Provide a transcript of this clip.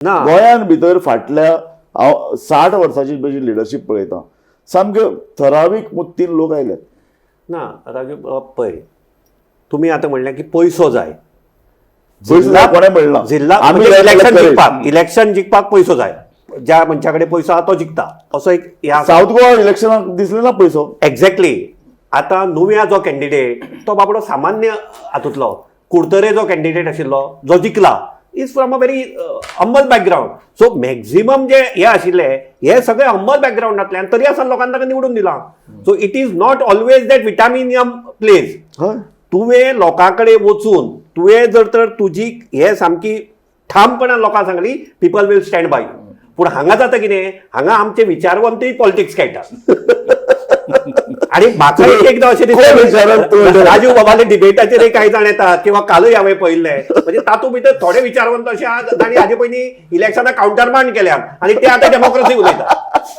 ना गोंयान भितर फाटल्या हांव 60 वर्सांची म्हजी लिडरशीप पळयता सामके ठरावीक मुत्तीन लोक आयले. ना राजू पळय तुम्ही आता म्हणलें की पयसो जाय. कोणें म्हणला जिल्हा आमी इलेक्शन जिखपाक पयसो जाय. ज्या मनशा कडेन पयसो आहा तो जिखता असो एक साऊथ गोवा इलेक्शनाक दिसले ना पयसो. एक्झॅक्टली. आता नुव्या जो कॅन्डिडेट तो बाबडो सामान्य हातूंतलो कुडतरे जो कॅन्डिडेट आशिल्लो जो जिखला is from a very humble background. So maximum जे हे आशिल्ले हे सगळे हंबल बॅकग्राऊंडांतल्यान तरी आसा लोकांनी ताका निवडून दिला. So it is not always that विटामिनियम प्लेज. तुवें लोकां कडेन वचून तुवें जर तर तुजी हे सामकी ठामपणान लोकांक सांगली पीपल वील स्टँड बाय. पूण हांगा जाता कितें हांगा आमचे विचारवंतूय पॉलिटिक्स खेळटा. आणि म्हाका एकदां अशें दिसता राजू बाबाले डिबेटाचेर कांय जाण येतात किंवा कालूय हांवें पळयल्लें म्हणजे तातूंत भितर थोडे विचारवंत अशे आहात तांणी हाजे पयलीं इलेक्शनाक कावंटरमांड केल्यात आनी ते आतां डेमोक्रेसी उलयतात.